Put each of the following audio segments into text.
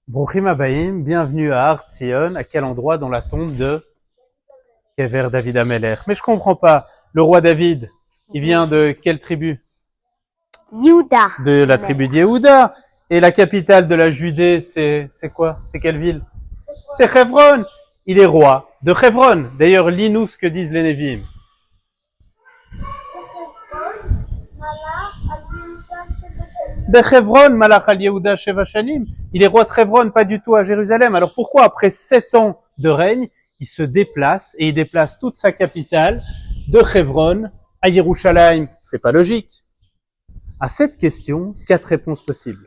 Bruchim Habayim, bienvenue à Har Tzion. À quel endroit? Dans la tombe de Kever David Ameler. Mais je comprends pas. Le roi David, il vient de quelle tribu? Yehuda. De la tribu d'Yehuda. Et la capitale de la Judée, c'est quoi? C'est quelle ville? C'est Hebron. Il est roi de Hebron. D'ailleurs, lis-nous ce que disent les Névim. Bechevron, Malach al Yehuda Sheva Shanim. Il est roi de Hebron, pas du tout à Jérusalem. Alors pourquoi, après 7 ans de règne, il se déplace et il déplace toute sa capitale de Hebron à Yerushalayim? C'est pas logique. À cette question, 4 réponses possibles.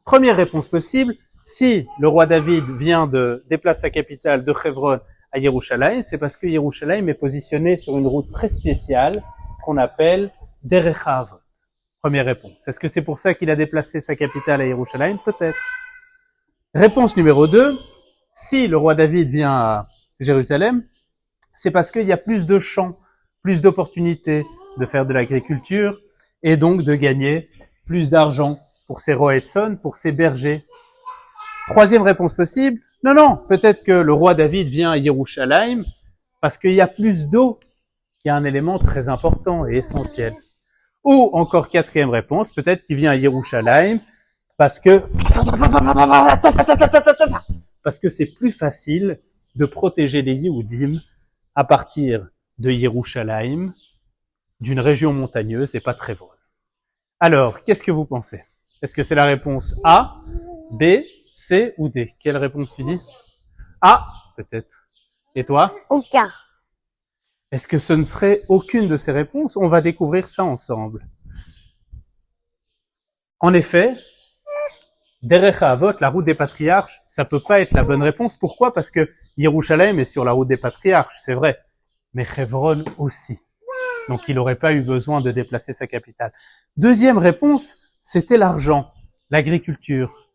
Première réponse possible, si le roi David vient de déplacer sa capitale de Hebron à Yerushalayim, c'est parce que Yerushalayim est positionné sur une route très spéciale qu'on appelle Derech HaAvot. Première réponse. Est-ce que c'est pour ça qu'il a déplacé sa capitale à Yerushalayim? Peut-être. Réponse numéro 2. Si le roi David vient à Jérusalem, c'est parce qu'il y a plus de champs, plus d'opportunités de faire de l'agriculture et donc de gagner plus d'argent pour ses rois Edson, pour ses bergers. Troisième réponse possible. Non, peut-être que le roi David vient à Yerushalayim parce qu'il y a plus d'eau, qui est un élément très important et essentiel. Ou encore quatrième réponse, peut-être qu'il vient à Yerushalayim parce que c'est plus facile de protéger les Yehudim à partir de Yerushalayim, d'une région montagneuse et pas très vraie. Alors, qu'est-ce que vous pensez? Est-ce que c'est la réponse A, B, C ou D? Quelle réponse tu dis? A, peut-être. Et toi? Aucun. Est-ce que ce ne serait aucune de ces réponses? On va découvrir ça ensemble. En effet, Derech HaAvot, la route des patriarches, ça peut pas être la bonne réponse. Pourquoi? Parce que Yerushalayim est sur la route des patriarches, c'est vrai. Mais Hebron aussi. Donc il n'aurait pas eu besoin de déplacer sa capitale. Deuxième réponse, c'était l'argent, l'agriculture.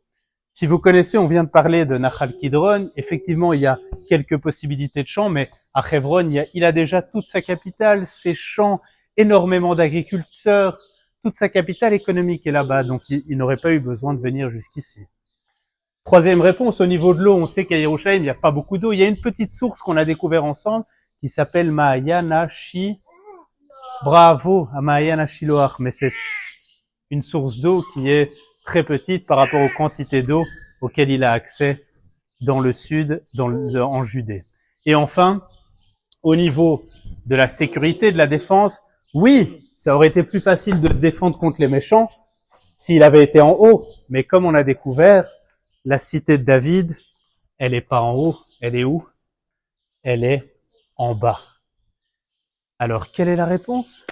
Si vous connaissez, on vient de parler de Nachal Kidron. Effectivement, il y a quelques possibilités de champs, mais à Hebron, il a déjà toute sa capitale, ses champs, énormément d'agriculteurs, toute sa capitale économique est là-bas, donc il n'aurait pas eu besoin de venir jusqu'ici. Troisième réponse, au niveau de l'eau, on sait qu'à Yerushalayim, il n'y a pas beaucoup d'eau. Il y a une petite source qu'on a découvert ensemble qui s'appelle Ma'ayanashi. Bravo à Ma'ayanashi Loach, mais c'est une source d'eau qui est très petite par rapport aux quantités d'eau auxquelles il a accès dans le sud, en Judée. Et enfin, au niveau de la sécurité, de la défense, oui, ça aurait été plus facile de se défendre contre les méchants s'il avait été en haut. Mais comme on a découvert, la cité de David, elle est pas en haut. Elle est où? Elle est en bas. Alors, quelle est la réponse?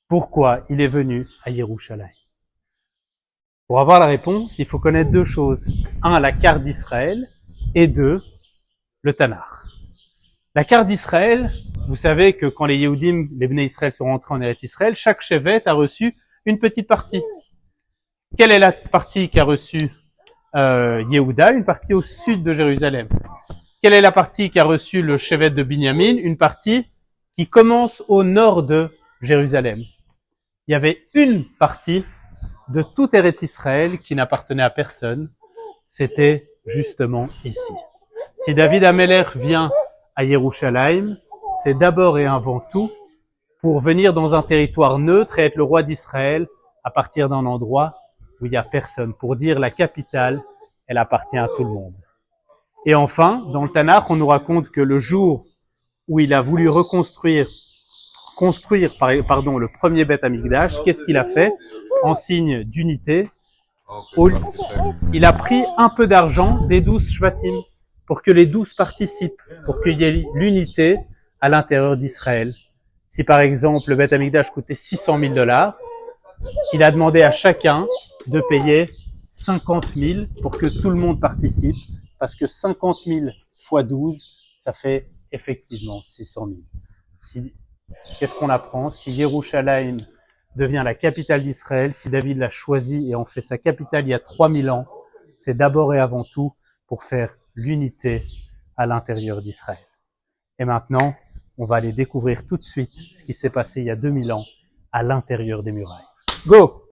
Pourquoi il est venu à Yerushalayim? Pour avoir la réponse, il faut connaître deux choses. Un, la carte d'Israël, et deux, le Tanakh. La carte d'Israël, vous savez que quand les Yehudim, les Bnei Israël sont rentrés en Eretz Israël, chaque chevet a reçu une petite partie. Quelle est la partie qu'a reçue Yehuda? Une partie au sud de Jérusalem. Quelle est la partie qu'a reçue le chevet de Binyamin? Une partie qui commence au nord de Jérusalem. Il y avait une partie de tout Eretz Israël qui n'appartenait à personne. C'était justement ici. Si David Ameler vient à Yerushalayim, c'est d'abord et avant tout pour venir dans un territoire neutre et être le roi d'Israël à partir d'un endroit où il n'y a personne. Pour dire la capitale, elle appartient à tout le monde. Et enfin, dans le Tanakh, on nous raconte que le jour où il a voulu construire le premier Beth Amikdash, qu'est-ce qu'il a fait? En signe d'unité, il a pris un peu d'argent des 12 Shvatim pour que les 12 participent, pour qu'il y ait l'unité à l'intérieur d'Israël. Si par exemple le Beth Amikdash coûtait $600,000, il a demandé à chacun de payer 50 000 pour que tout le monde participe, parce que 50 000 fois 12, ça fait effectivement 600 000. Qu'est-ce qu'on apprend? Si Yerushalayim devient la capitale d'Israël, si David l'a choisi et en fait sa capitale il y a 3000 ans, c'est d'abord et avant tout pour faire l'unité à l'intérieur d'Israël. Et maintenant, on va aller découvrir tout de suite ce qui s'est passé il y a 2000 ans à l'intérieur des murailles. Go!